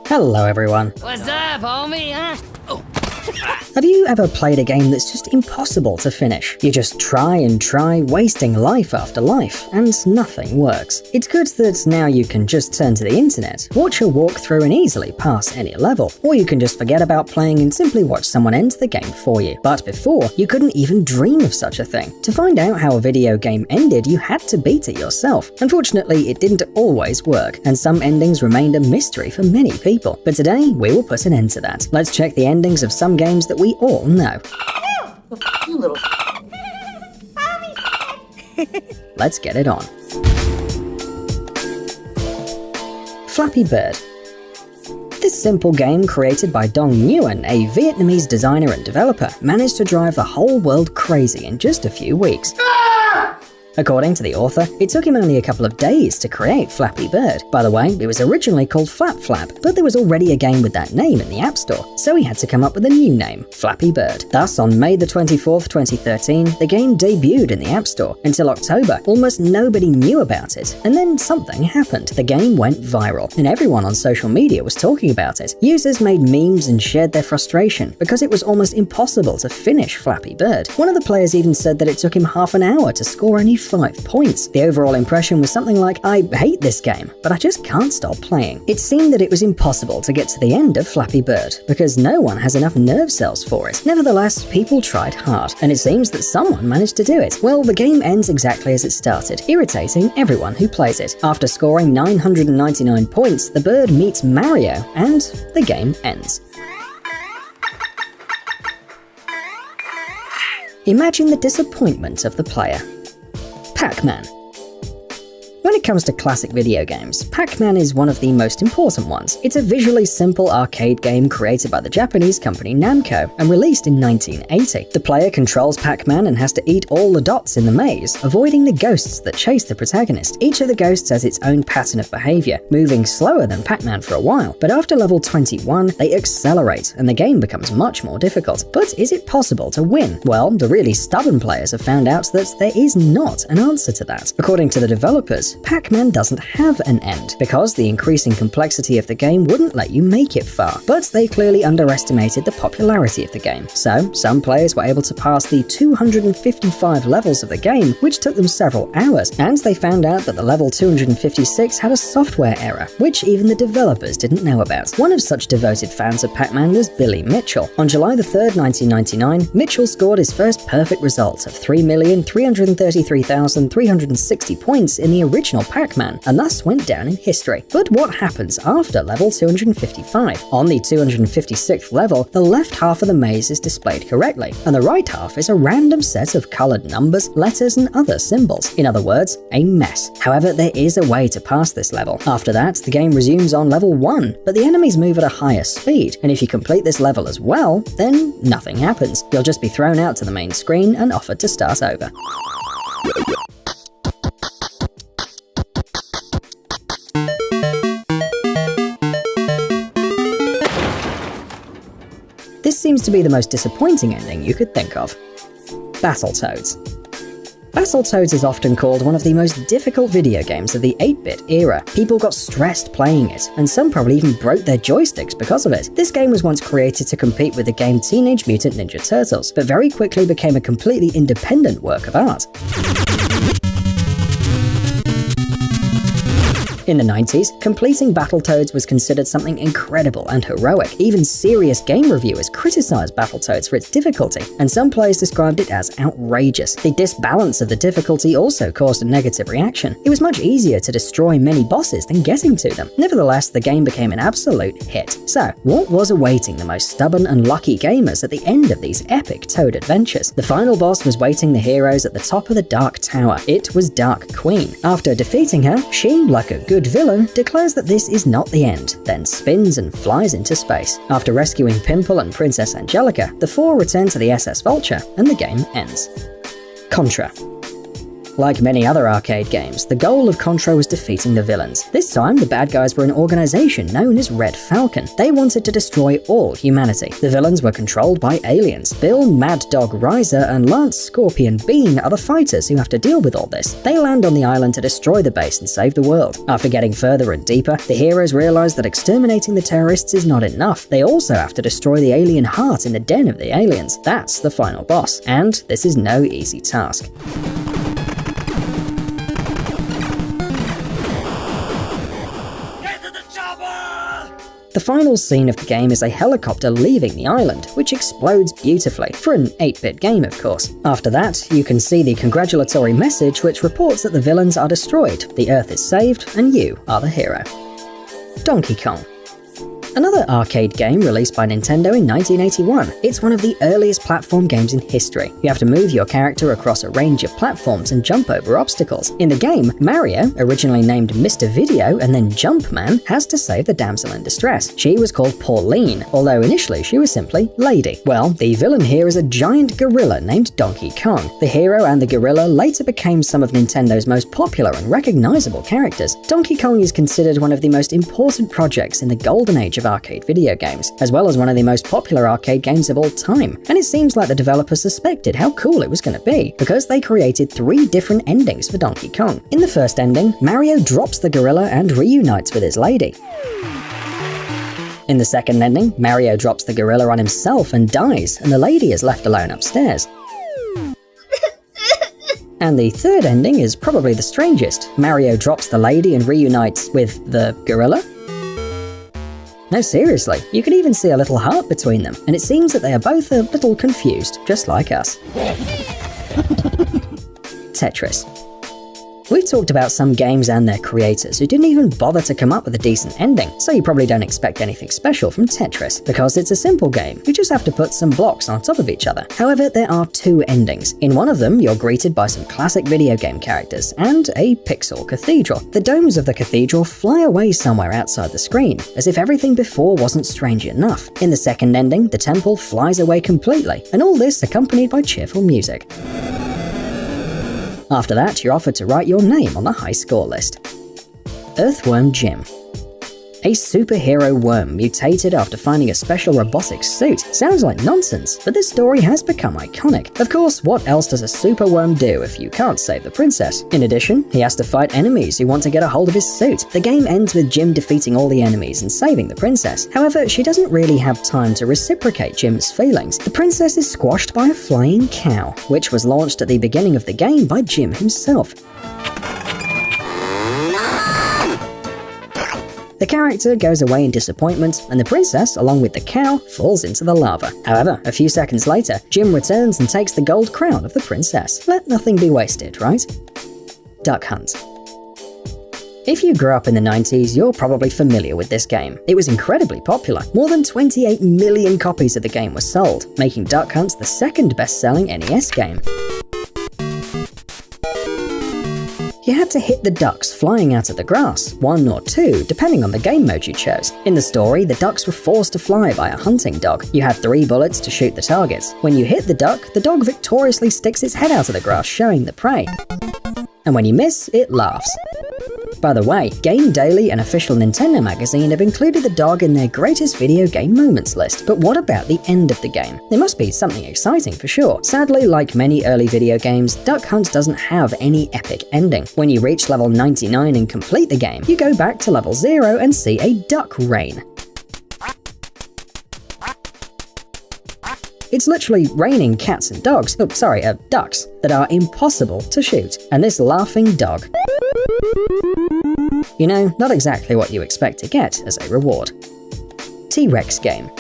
Hello everyone. What's up, homie? Huh? Have you ever played a game that's just impossible to finish? You just try and try, wasting life after life, and nothing works. It's good that now you can just turn to the internet, watch a walkthrough and easily pass any level, or you can just forget about playing and simply watch someone end the game for you. But before, you couldn't even dream of such a thing. To find out how a video game ended, you had to beat it yourself. Unfortunately, it didn't always work, and some endings remained a mystery for many people. But today, we will put an end to that. Let's check the endings of some games that we all know. You little Let's get it on. Flappy Bird. This simple game, created by Dong Nguyen, a Vietnamese designer and developer, managed to drive the whole world crazy in just a few weeks. According to the author, it took him only a couple of days to create Flappy Bird. By the way, it was originally called Flap Flap, but there was already a game with that name in the App Store, so he had to come up with a new name, Flappy Bird. Thus, on May the 24th, 2013, the game debuted in the App Store. Until October, almost nobody knew about it, and then something happened. The game went viral, and everyone on social media was talking about it. Users made memes and shared their frustration, because it was almost impossible to finish Flappy Bird. One of the players even said that it took him half an hour to score only 5 points. The overall impression was something like, "I hate this game, but I just can't stop playing." It seemed that it was impossible to get to the end of Flappy Bird, because no one has enough nerve cells for it. Nevertheless, people tried hard, and it seems that someone managed to do it. Well, the game ends exactly as it started, irritating everyone who plays it. After scoring 999 points, the bird meets Mario, and the game ends. Imagine the disappointment of the player. Pac-Man. When it comes to classic video games, Pac-Man is one of the most important ones. It's a visually simple arcade game created by the Japanese company Namco and released in 1980. The player controls Pac-Man and has to eat all the dots in the maze, avoiding the ghosts that chase the protagonist. Each of the ghosts has its own pattern of behavior, moving slower than Pac-Man for a while, but after level 21, they accelerate and the game becomes much more difficult. But is it possible to win? Well, the really stubborn players have found out that there is not an answer to that. According to the developers, Pac-Man doesn't have an end, because the increasing complexity of the game wouldn't let you make it far. But they clearly underestimated the popularity of the game. So, some players were able to pass the 255 levels of the game, which took them several hours, and they found out that the level 256 had a software error, which even the developers didn't know about. One of such devoted fans of Pac-Man was Billy Mitchell. On July the 3rd, 1999, Mitchell scored his first perfect result of 3,333,360 points in the original Pac-Man, and thus went down in history. But what happens after level 255? On the 256th level, the left half of the maze is displayed correctly, and the right half is a random set of colored numbers, letters, and other symbols. In other words, a mess. However, there is a way to pass this level. After that, the game resumes on level 1, but the enemies move at a higher speed, and if you complete this level as well, then nothing happens. You'll just be thrown out to the main screen and offered to start over. This seems to be the most disappointing ending you could think of. Battletoads. Battletoads is often called one of the most difficult video games of the 8-bit era. People got stressed playing it, and some probably even broke their joysticks because of it. This game was once created to compete with the game Teenage Mutant Ninja Turtles, but very quickly became a completely independent work of art. In the 90s, completing Battletoads was considered something incredible and heroic. Even serious game reviewers criticized Battletoads for its difficulty, and some players described it as outrageous. The disbalance of the difficulty also caused a negative reaction. It was much easier to destroy many bosses than getting to them. Nevertheless, the game became an absolute hit. So, what was awaiting the most stubborn and lucky gamers at the end of these epic Toad adventures? The final boss was waiting the heroes at the top of the Dark Tower. It was Dark Queen. After defeating her, she, like a good villain, declares that this is not the end, then spins and flies into space. After rescuing Pimple and Princess Angelica, the four return to the SS Vulture, and the game ends. Contra. Like many other arcade games, the goal of Contra was defeating the villains. This time, the bad guys were an organization known as Red Falcon. They wanted to destroy all humanity. The villains were controlled by aliens. Bill, Mad Dog Riser, and Lance Scorpion Bean are the fighters who have to deal with all this. They land on the island to destroy the base and save the world. After getting further and deeper, the heroes realize that exterminating the terrorists is not enough. They also have to destroy the alien heart in the den of the aliens. That's the final boss, and this is no easy task. The final scene of the game is a helicopter leaving the island, which explodes beautifully, for an 8-bit game of course. After that, you can see the congratulatory message which reports that the villains are destroyed, the Earth is saved, and you are the hero. Donkey Kong. Another arcade game released by Nintendo in 1981. It's one of the earliest platform games in history. You have to move your character across a range of platforms and jump over obstacles. In the game, Mario, originally named Mr. Video and then Jumpman, has to save the damsel in distress. She was called Pauline, although initially she was simply Lady. Well, the villain here is a giant gorilla named Donkey Kong. The hero and the gorilla later became some of Nintendo's most popular and recognizable characters. Donkey Kong is considered one of the most important projects in the golden age of arcade video games, as well as one of the most popular arcade games of all time, and it seems like the developers suspected how cool it was going to be, because they created 3 different endings for Donkey Kong. In the first ending, Mario drops the gorilla and reunites with his lady. In the second ending, Mario drops the gorilla on himself and dies, and the lady is left alone upstairs. And the third ending is probably the strangest. Mario drops the lady and reunites with the gorilla? No, seriously, you can even see a little heart between them, and it seems that they are both a little confused, just like us. Tetris. We've talked about some games and their creators who didn't even bother to come up with a decent ending, so you probably don't expect anything special from Tetris, because it's a simple game. You just have to put some blocks on top of each other. However, there are 2 endings. In one of them, you're greeted by some classic video game characters and a pixel cathedral. The domes of the cathedral fly away somewhere outside the screen, as if everything before wasn't strange enough. In the second ending, the temple flies away completely, and all this accompanied by cheerful music. After that, you're offered to write your name on the high score list. Earthworm Jim. A superhero worm mutated after finding a special robotic suit. Sounds like nonsense, but this story has become iconic. Of course, what else does a super worm do if you can't save the princess? In addition, he has to fight enemies who want to get a hold of his suit. The game ends with Jim defeating all the enemies and saving the princess. However, she doesn't really have time to reciprocate Jim's feelings. The princess is squashed by a flying cow, which was launched at the beginning of the game by Jim himself. The character goes away in disappointment, and the princess, along with the cow, falls into the lava. However, a few seconds later, Jim returns and takes the gold crown of the princess. Let nothing be wasted, right? Duck Hunt. If you grew up in the 90s, you're probably familiar with this game. It was incredibly popular. More than 28 million copies of the game were sold, making Duck Hunt the second best-selling NES game. You had to hit the ducks flying out of the grass, 1 or 2, depending on the game mode you chose. In the story, the ducks were forced to fly by a hunting dog. You had 3 bullets to shoot the targets. When you hit the dog victoriously sticks its head out of the grass, showing the prey. And when you miss, it laughs. By the way, Game Daily, an official Nintendo magazine, have included the dog in their greatest video game moments list. But what about the end of the game? There must be something exciting for sure. Sadly, like many early video games, Duck Hunt doesn't have any epic ending. When you reach level 99 and complete the game, you go back to level 0 and see a duck rain. It's literally raining cats and ducks that are impossible to shoot. And this laughing dog. You know, not exactly what you expect to get as a reward. T-Rex game.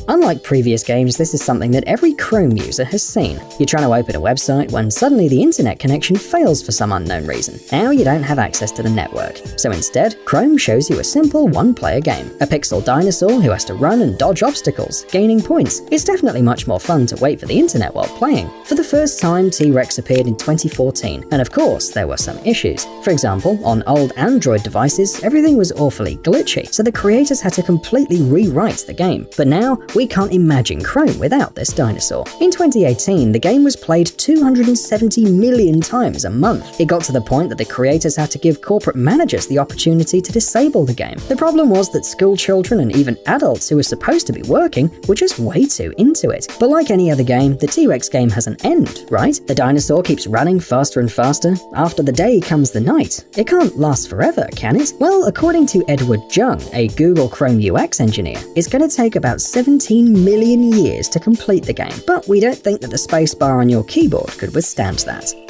Unlike previous games, this is something that every Chrome user has seen. You're trying to open a website when suddenly the internet connection fails for some unknown reason. Now you don't have access to the network. So instead, Chrome shows you a simple one-player game. A pixel dinosaur who has to run and dodge obstacles, gaining points. It's definitely much more fun to wait for the internet while playing. For the first time, T-Rex appeared in 2014, and of course, there were some issues. For example, on old Android devices, everything was awfully glitchy, so the creators had to completely rewrite the game. But now, We can't imagine Chrome without this dinosaur. In 2018, the game was played 270 million times a month. It got to the point that the creators had to give corporate managers the opportunity to disable the game. The problem was that school children and even adults who were supposed to be working were just way too into it. But like any other game, the T-Rex game has an end, right? The dinosaur keeps running faster and faster. After the day comes the night. It can't last forever, can it? Well, according to Edward Jung, a Google Chrome UX engineer, it's going to take about 17 million years to complete the game. But we don't think that the spacebar on your keyboard could withstand that.